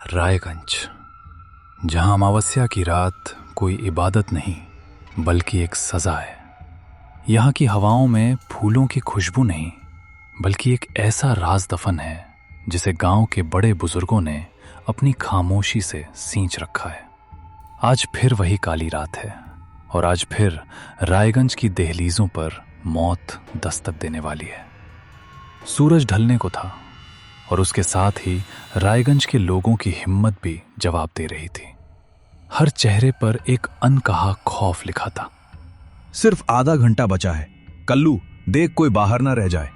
रायगंज, जहां अमावस्या की रात कोई इबादत नहीं बल्कि एक सजा है। यहाँ की हवाओं में फूलों की खुशबू नहीं बल्कि एक ऐसा राज दफन है जिसे गांव के बड़े बुजुर्गों ने अपनी खामोशी से सींच रखा है। आज फिर वही काली रात है और आज फिर रायगंज की दहलीजों पर मौत दस्तक देने वाली है। सूरज ढलने को था और उसके साथ ही रायगंज के लोगों की हिम्मत भी जवाब दे रही थी। हर चेहरे पर एक अनकहा खौफ लिखा था। सिर्फ आधा घंटा बचा है। कल्लू, देख कोई बाहर ना रह जाए।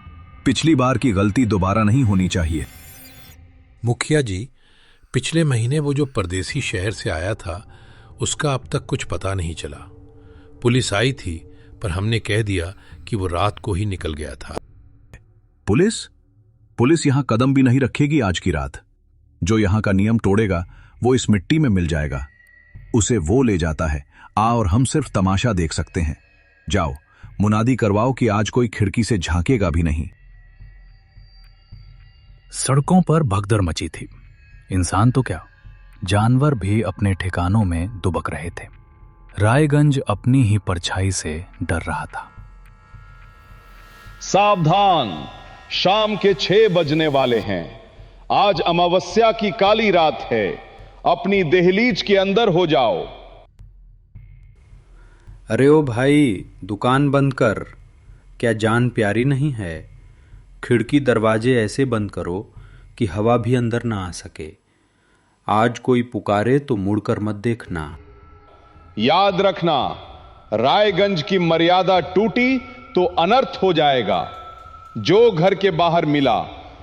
पिछली बार की गलती दोबारा नहीं होनी चाहिए। मुखिया जी, पिछले महीने वो जो परदेसी शहर से आया था उसका अब तक कुछ पता नहीं चला। पुलिस आई थी पर हमने कह दिया कि वो रात को ही निकल गया था। पुलिस यहां कदम भी नहीं रखेगी आज की रात। जो यहां का नियम तोड़ेगा वो इस मिट्टी में मिल जाएगा। उसे वो ले जाता है। और हम सिर्फ तमाशा देख सकते हैं। जाओ, मुनादी करवाओ कि आज कोई खिड़की से झांकेगा भी नहीं। सड़कों पर भगदड़ मची थी। इंसान तो क्या, जानवर भी अपने ठिकानों में दुबक रहे थे। रायगंज अपनी ही परछाई से डर रहा था। सावधान, शाम के 6 बजने वाले हैं। आज अमावस्या की काली रात है। अपनी दहलीज के अंदर हो जाओ। अरे ओ भाई, दुकान बंद कर। क्या जान प्यारी नहीं है? खिड़की दरवाजे ऐसे बंद करो कि हवा भी अंदर ना आ सके। आज कोई पुकारे तो मुड़कर मत देखना। याद रखना, रायगंज की मर्यादा टूटी तो अनर्थ हो जाएगा। जो घर के बाहर मिला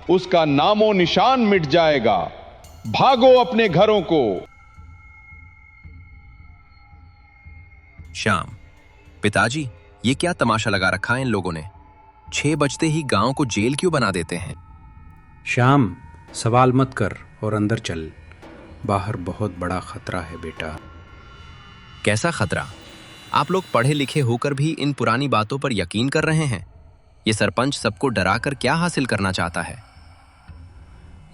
उसका नामो निशान मिट जाएगा। भागो अपने घरों को। श्याम, पिताजी, ये क्या तमाशा लगा रखा है इन लोगों ने? 6 बजते ही गांव को जेल क्यों बना देते हैं? श्याम, सवाल मत कर और अंदर चल। बाहर बहुत बड़ा खतरा है बेटा। कैसा खतरा? आप लोग पढ़े लिखे होकर भी इन पुरानी बातों पर यकीन कर रहे हैं। ये सरपंच सबको डराकर क्या हासिल करना चाहता है?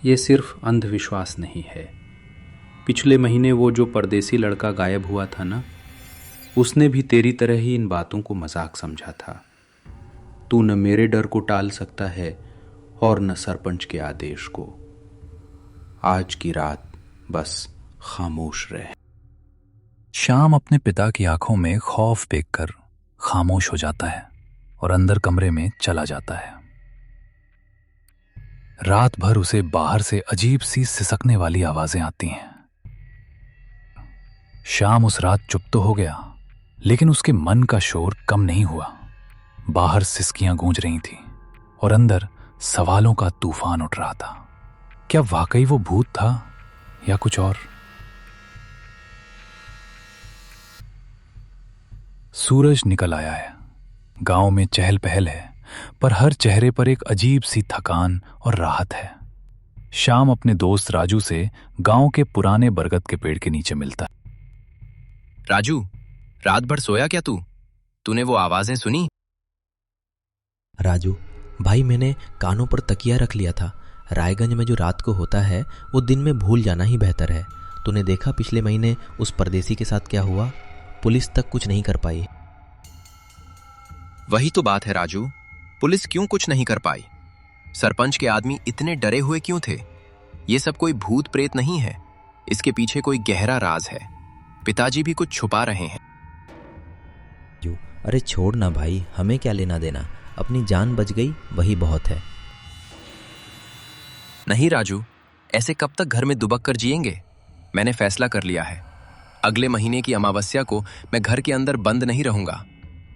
ये सिर्फ अंधविश्वास नहीं है। पिछले महीने वो जो परदेसी लड़का गायब हुआ था ना, उसने भी तेरी तरह ही इन बातों को मजाक समझा था। तू न मेरे डर को टाल सकता है और न सरपंच के आदेश को। आज की रात बस खामोश रहे। श्याम अपने पिता की आंखों में खौफ देखकर खामोश हो जाता है और अंदर कमरे में चला जाता है। रात भर उसे बाहर से अजीब सी सिसकने वाली आवाजें आती हैं। श्याम उस रात चुप तो हो गया, लेकिन उसके मन का शोर कम नहीं हुआ। बाहर सिसकियां गूंज रही थीं और अंदर सवालों का तूफान उठ रहा था। क्या वाकई वो भूत था या कुछ और? सूरज निकल आया है। गांव में चहल पहल है, पर हर चेहरे पर एक अजीब सी थकान और राहत है। श्याम अपने दोस्त राजू से गांव के पुराने बरगद के पेड़ के नीचे मिलता है। राजू, रात भर सोया क्या तू? तूने वो आवाजें सुनी? राजू भाई, मैंने कानों पर तकिया रख लिया था। रायगंज में जो रात को होता है वो दिन में भूल जाना ही बेहतर है। तूने देखा पिछले महीने उस परदेसी के साथ क्या हुआ? पुलिस तक कुछ नहीं कर पाई। वही तो बात है राजू, पुलिस क्यों कुछ नहीं कर पाई? सरपंच के आदमी इतने डरे हुए क्यों थे? ये सब कोई भूत प्रेत नहीं है, इसके पीछे कोई गहरा राज है। पिताजी भी कुछ छुपा रहे हैं। अरे छोड़ ना भाई, हमें क्या लेना देना। अपनी जान बच गई वही बहुत है। नहीं राजू, ऐसे कब तक घर में दुबक कर जिएंगे? मैंने फैसला कर लिया है। अगले महीने की अमावस्या को मैं घर के अंदर बंद नहीं रहूंगा।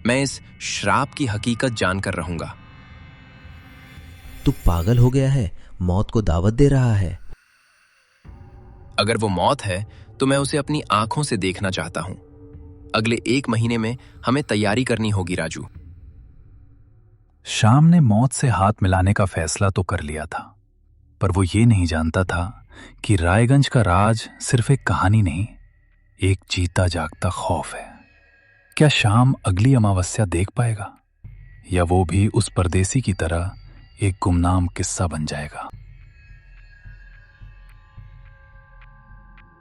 मैं इस श्राप की हकीकत जानकर रहूंगा। तू पागल हो गया है? मौत को दावत दे रहा है। अगर वो मौत है तो मैं उसे अपनी आंखों से देखना चाहता हूं। अगले 1 महीने में हमें तैयारी करनी होगी राजू। श्याम ने मौत से हाथ मिलाने का फैसला तो कर लिया था, पर वो ये नहीं जानता था कि रायगंज का राज सिर्फ एक कहानी नहीं, एक जीता जागता खौफ है। क्या श्याम अगली अमावस्या देख पाएगा, या वो भी उस परदेसी की तरह एक गुमनाम किस्सा बन जाएगा?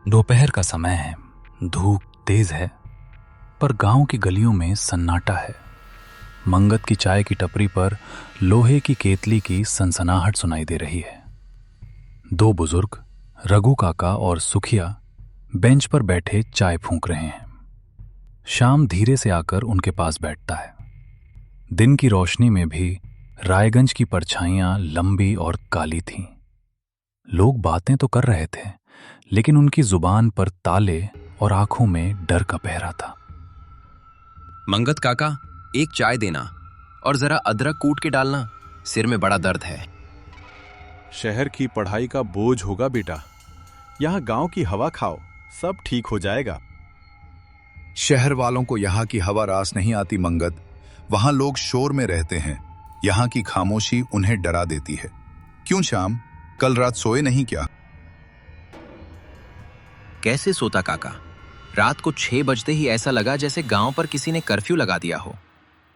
दोपहर का समय है, धूप तेज है, पर गांव की गलियों में सन्नाटा है। मंगत की चाय की टपरी पर लोहे की केतली की सनसनाहट सुनाई दे रही है। दो बुजुर्ग, रघु काका और सुखिया, बेंच पर बैठे चाय फूंक रहे हैं। श्याम धीरे से आकर उनके पास बैठता है। दिन की रोशनी में भी रायगंज की परछाइयां लंबी और काली थीं। लोग बातें तो कर रहे थे, लेकिन उनकी जुबान पर ताले और आंखों में डर का पहरा था। मंगत काका, एक चाय देना और जरा अदरक कूट के डालना, सिर में बड़ा दर्द है। शहर की पढ़ाई का बोझ होगा बेटा, यहाँ गांव की हवा खाओ, सब ठीक हो जाएगा। शहर वालों को यहाँ की हवा रास नहीं आती मंगत। वहां लोग शोर में रहते हैं, यहाँ की खामोशी उन्हें डरा देती है। क्यों श्याम, कल रात सोए नहीं क्या? कैसे सोता काका? रात को 6 बजते ही ऐसा लगा जैसे गांव पर किसी ने कर्फ्यू लगा दिया हो।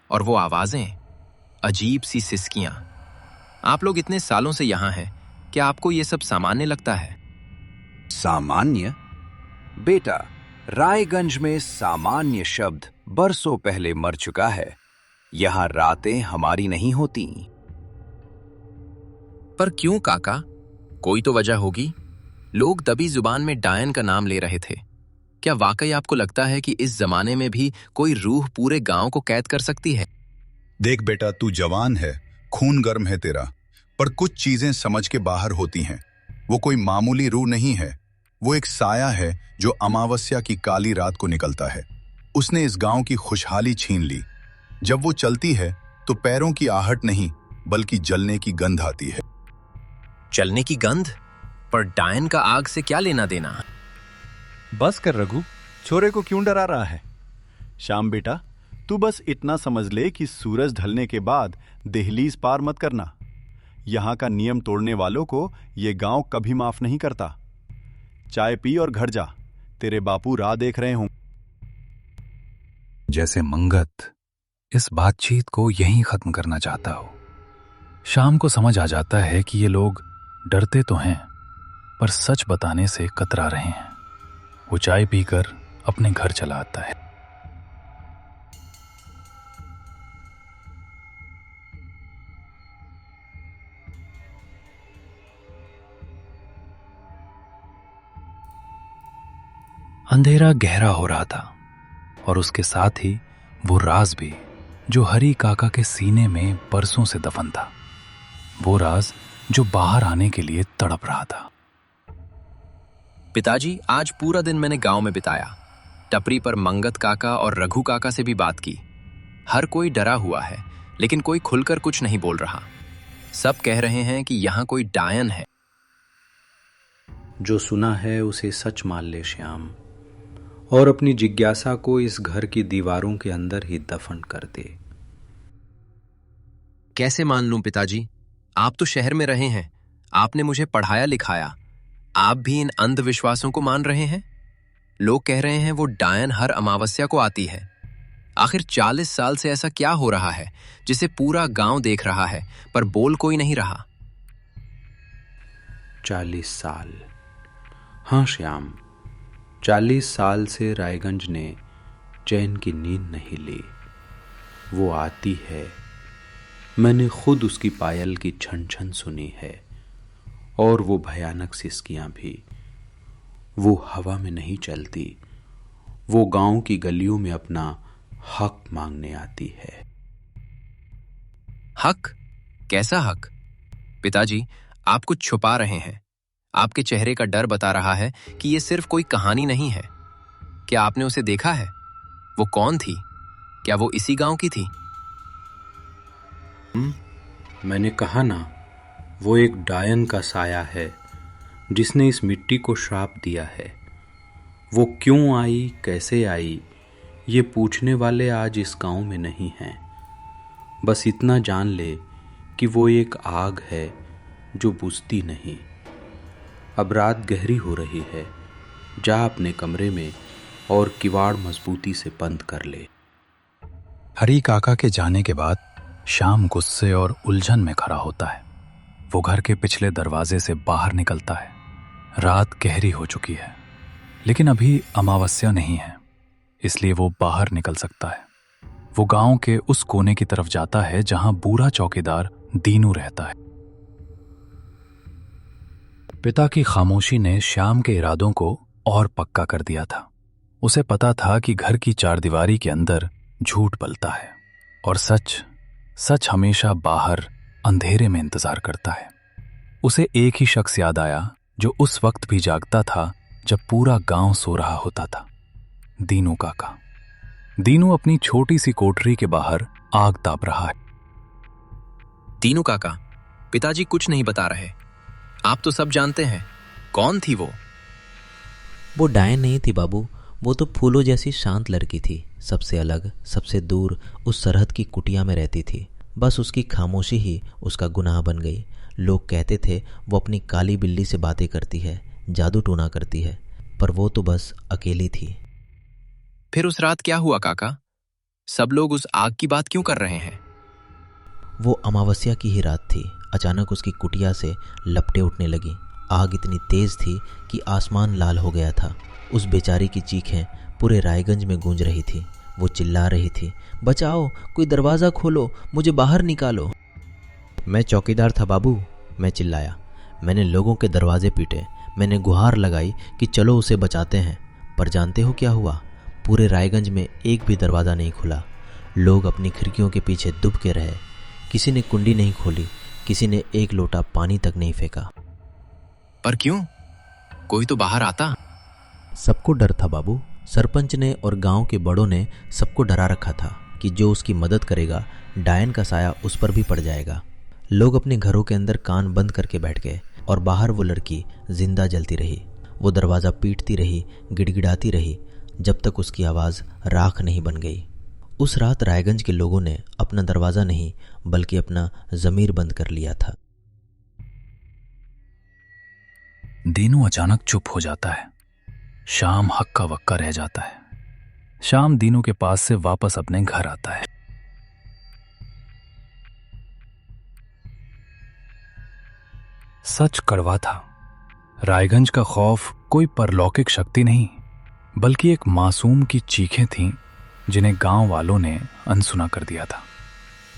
और वो आवाजें, अजीब सी सिसकियां। आप लोग इतने सालों से यहां हैं, क्या आपको ये सब सामान्य लगता है? सामान्य? बेटा, रायगंज में सामान्य शब्द बरसों पहले मर चुका है। यहां रातें हमारी नहीं होती। पर क्यों काका? कोई तो वजह होगी। लोग दबी जुबान में डायन का नाम ले रहे थे। क्या वाकई आपको लगता है कि इस जमाने में भी कोई रूह पूरे गांव को कैद कर सकती है? देख बेटा, तू जवान है, खून गर्म है तेरा, पर कुछ चीजें समझ के बाहर होती हैं। वो कोई मामूली रूह नहीं है, वो एक साया है जो अमावस्या की काली रात को निकलता है। उसने इस गांव की खुशहाली छीन ली। जब वो चलती है तो पैरों की आहट नहीं, बल्कि जलने की गंध आती है। चलने की गंध? पर डायन का आग से क्या लेना देना? बस कर रघु, छोरे को क्यों डरा रहा है? श्याम बेटा, तू बस इतना समझ ले कि सूरज ढलने के बाद दहलीज पार मत करना। यहाँ का नियम तोड़ने वालों को ये गांव कभी माफ नहीं करता। चाय पी और घर जा, तेरे बापू राह देख रहे हों। जैसे मंगत इस बातचीत को यहीं खत्म करना चाहता हो। शाम को समझ आ जाता है कि ये लोग डरते तो हैं, पर सच बताने से कतरा रहे हैं। वो चाय पीकर अपने घर चला आता है। अंधेरा गहरा हो रहा था और उसके साथ ही वो राज भी, जो हरी काका के सीने में बरसों से दफन था। वो राज जो बाहर आने के लिए तड़प रहा था। पिताजी, आज पूरा दिन मैंने गांव में बिताया। टपरी पर मंगत काका और रघु काका से भी बात की। हर कोई डरा हुआ है, लेकिन कोई खुलकर कुछ नहीं बोल रहा। सब कह रहे हैं कि यहाँ कोई डायन है। जो सुना है उसे सच मान ले श्याम, और अपनी जिज्ञासा को इस घर की दीवारों के अंदर ही दफन कर दे। कैसे मान लूं पिताजी? आप तो शहर में रहे हैं, आपने मुझे पढ़ाया लिखाया। आप भी इन अंधविश्वासों को मान रहे हैं? लोग कह रहे हैं वो डायन हर अमावस्या को आती है। आखिर 40 साल से ऐसा क्या हो रहा है जिसे पूरा गांव देख रहा है, पर बोल कोई नहीं रहा? 40 साल? हाँ श्याम, 40 साल से रायगंज ने चैन की नींद नहीं ली। वो आती है, मैंने खुद उसकी पायल की छन छन सुनी है, और वो भयानक सिसकियां भी। वो हवा में नहीं चलती, वो गांव की गलियों में अपना हक मांगने आती है। हक? कैसा हक? पिताजी, आप कुछ छुपा रहे हैं। आपके चेहरे का डर बता रहा है कि ये सिर्फ कोई कहानी नहीं है। क्या आपने उसे देखा है? वो कौन थी? क्या वो इसी गांव की थी? मैंने कहा ना, वो एक डायन का साया है जिसने इस मिट्टी को श्राप दिया है। वो क्यों आई, कैसे आई, ये पूछने वाले आज इस गांव में नहीं हैं। बस इतना जान ले कि वो एक आग है जो बुझती नहीं। अब रात गहरी हो रही है, जा अपने कमरे में और किवाड़ मजबूती से बंद कर ले। हरी काका के जाने के बाद शाम गुस्से और उलझन में खड़ा होता है। वो घर के पिछले दरवाजे से बाहर निकलता है। रात गहरी हो चुकी है। लेकिन अभी अमावस्या नहीं है, इसलिए वो बाहर निकल सकता है। वो गांव के उस कोने की तरफ जाता है जहां बूढ़ा चौकीदार दीनू रहता है। पिता की खामोशी ने श्याम के इरादों को और पक्का कर दिया था। उसे पता था कि घर की चारदीवारी के अंदर झूठ पलता है और सच सच हमेशा बाहर अंधेरे में इंतजार करता है। उसे एक ही शख्स याद आया जो उस वक्त भी जागता था जब पूरा गांव सो रहा होता था, दीनू काका। दीनू अपनी छोटी सी कोठरी के बाहर आग ताप रहा है। दीनू काका, पिताजी कुछ नहीं बता रहे। आप तो सब जानते हैं। कौन थी वो? वो डायन नहीं थी बाबू, वो तो फूलों जैसी शांत लड़की थी। सबसे अलग, सबसे दूर उस सरहद की कुटिया में रहती थी। बस उसकी खामोशी ही उसका गुनाह बन गई। लोग कहते थे वो अपनी काली बिल्ली से बातें करती है, जादू टोना करती है, पर वो तो बस अकेली थी। फिर उस रात क्या हुआ काका? सब लोग उस आग की बात क्यों कर रहे हैं? वो अमावस्या की ही रात थी। अचानक उसकी कुटिया से लपटें उठने लगी। आग इतनी तेज थी कि आसमान लाल हो गया था। उस बेचारी की चीखें पूरे रायगंज में गूंज रही थी। वो चिल्ला रही थी, बचाओ, कोई दरवाज़ा खोलो, मुझे बाहर निकालो। मैं चौकीदार था बाबू, मैं चिल्लाया। मैंने लोगों के दरवाजे पीटे, मैंने गुहार लगाई कि चलो उसे बचाते हैं। पर जानते हो क्या हुआ? पूरे रायगंज में एक भी दरवाज़ा नहीं खुला। लोग अपनी खिड़कियों के पीछे दुब के रहे। किसी ने कुंडी नहीं खोली, किसी ने एक लोटा पानी तक नहीं फेंका। पर क्यों? कोई तो बाहर आता। सबको डर था बाबू। सरपंच ने और गांव के बड़ों ने सबको डरा रखा था कि जो उसकी मदद करेगा डायन का साया उस पर भी पड़ जाएगा। लोग अपने घरों के अंदर कान बंद करके बैठ गए और बाहर वो लड़की जिंदा जलती रही। वो दरवाज़ा पीटती रही, गिड़गिड़ाती रही, जब तक उसकी आवाज़ राख नहीं बन गई। उस रात रायगंज के लोगों ने अपना दरवाज़ा नहीं बल्कि अपना ज़मीर बंद कर लिया था। दीनू अचानक चुप हो जाता है। श्याम हक्का वक्का रह जाता है। श्याम दीनू के पास से वापस अपने घर आता है। सच कड़वा था। रायगंज का खौफ कोई परलौकिक शक्ति नहीं, बल्कि एक मासूम की चीखें थीं जिन्हें गांव वालों ने अनसुना कर दिया था।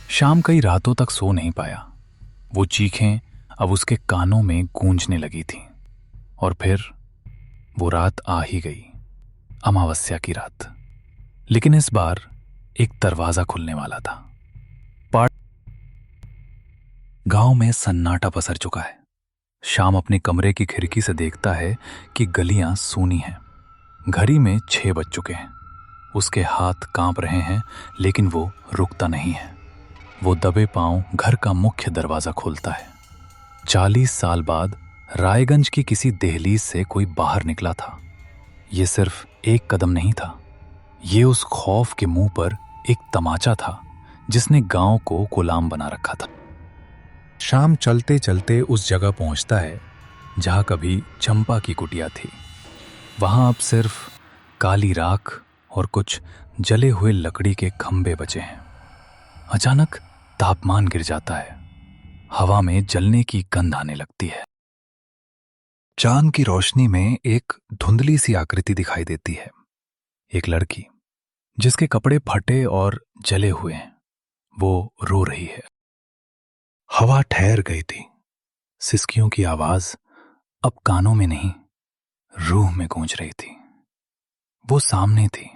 श्याम कई रातों तक सो नहीं पाया। वो चीखें अब उसके कानों में गूंजने लगी थीं। और फिर वो रात आ ही गई, अमावस्या की रात। लेकिन इस बार एक दरवाजा खुलने वाला था। गांव में सन्नाटा पसर चुका है। श्याम अपने कमरे की खिड़की से देखता है कि गलियां सूनी हैं। घड़ी में 6 बज चुके हैं। उसके हाथ कांप रहे हैं, लेकिन वो रुकता नहीं है। वो दबे पांव घर का मुख्य दरवाजा खोलता है। 40 साल बाद रायगंज की किसी दहलीज से कोई बाहर निकला था। ये सिर्फ एक कदम नहीं था, ये उस खौफ के मुंह पर एक तमाचा था जिसने गांव को गुलाम बना रखा था। शाम चलते चलते उस जगह पहुंचता है जहां कभी चंपा की कुटिया थी। वहां अब सिर्फ काली राख और कुछ जले हुए लकड़ी के खंभे बचे हैं। अचानक तापमान गिर जाता है। हवा में जलने की गंध आने लगती है। चांद की रोशनी में एक धुंधली सी आकृति दिखाई देती है। एक लड़की जिसके कपड़े फटे और जले हुए हैं, वो रो रही है। हवा ठहर गई थी। सिसकियों की आवाज अब कानों में नहीं, रूह में गूंज रही थी। वो सामने थी,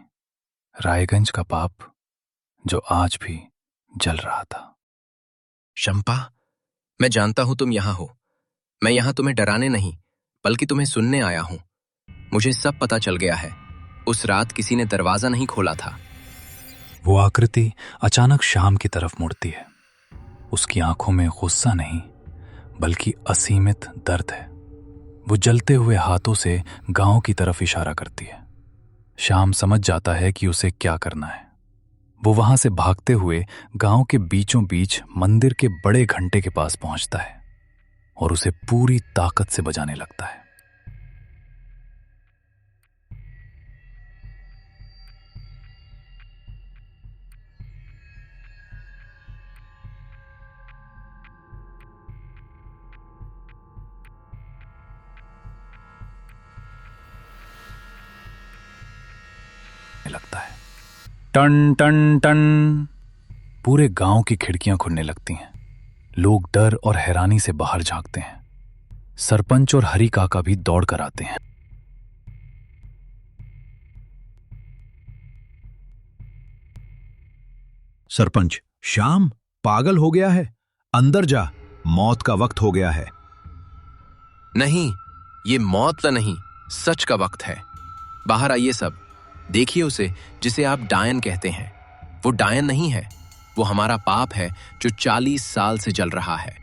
रायगंज का पाप जो आज भी जल रहा था। शंपा, मैं जानता हूं तुम यहां हो। मैं यहां तुम्हें डराने नहीं बल्कि तुम्हें सुनने आया हूं। मुझे सब पता चल गया है। उस रात किसी ने दरवाजा नहीं खोला था। वो आकृति अचानक श्याम की तरफ मुड़ती है। उसकी आंखों में गुस्सा नहीं बल्कि असीमित दर्द है। वो जलते हुए हाथों से गांव की तरफ इशारा करती है। श्याम समझ जाता है कि उसे क्या करना है। वो वहां से भागते हुए गांव के बीचों बीच मंदिर के बड़े घंटे के पास पहुंचता है और उसे पूरी ताकत से बजाने लगता है। लगने लगता है। टन टन टन, पूरे गांव की खिड़कियां खुलने लगती हैं। लोग डर और हैरानी से बाहर झांकते हैं। सरपंच और हरी काका भी दौड़ कर आते हैं। सरपंच, श्याम पागल हो गया है, अंदर जा, मौत का वक्त हो गया है। नहीं, ये मौत का नहीं, सच का वक्त है। बाहर आइए सब, देखिए उसे जिसे आप डायन कहते हैं। वो डायन नहीं है, वो हमारा पाप है जो 40 साल से जल रहा है।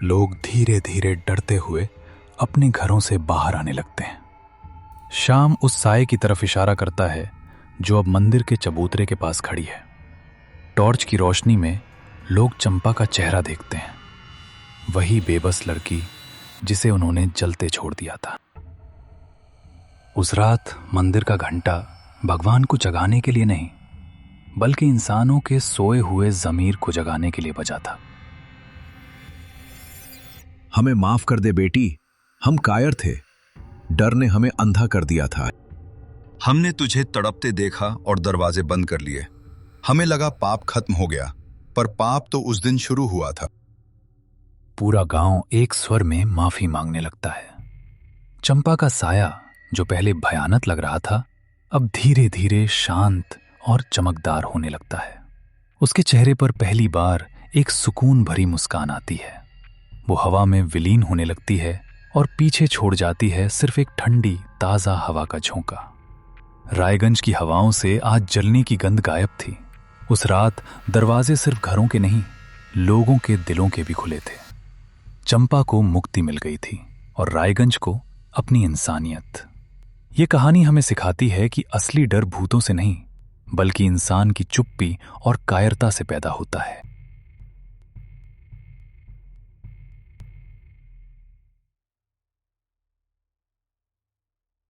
लोग धीरे धीरे डरते हुए अपने घरों से बाहर आने लगते हैं। शाम उस साए की तरफ इशारा करता है जो अब मंदिर के चबूतरे के पास खड़ी है। टॉर्च की रोशनी में लोग चंपा का चेहरा देखते हैं, वही बेबस लड़की जिसे उन्होंने जलते छोड़ दिया था। उस रात मंदिर का घंटा भगवान को जगाने के लिए नहीं, बल्कि इंसानों के सोए हुए ज़मीर को जगाने के लिए बजा था। हमें माफ कर दे बेटी, हम कायर थे, डर ने हमें अंधा कर दिया था। हमने तुझे तड़पते देखा और दरवाजे बंद कर लिए। हमें लगा पाप खत्म हो गया, पर पाप तो उस दिन शुरू हुआ था। पूरा गांव एक स्वर में माफी मांगने लगता है। चंपा का साया जो पहले भयानक लग रहा था, अब धीरे धीरे शांत और चमकदार होने लगता है। उसके चेहरे पर पहली बार एक सुकून भरी मुस्कान आती है। वो हवा में विलीन होने लगती है और पीछे छोड़ जाती है सिर्फ एक ठंडी ताजा हवा का झोंका। रायगंज की हवाओं से आज जलने की गंध गायब थी। उस रात दरवाजे सिर्फ घरों के नहीं, लोगों के दिलों के भी खुले थे। चंपा को मुक्ति मिल गई थी और रायगंज को अपनी इंसानियत। ये कहानी हमें सिखाती है कि असली डर भूतों से नहीं, बल्कि इंसान की चुप्पी और कायरता से पैदा होता है।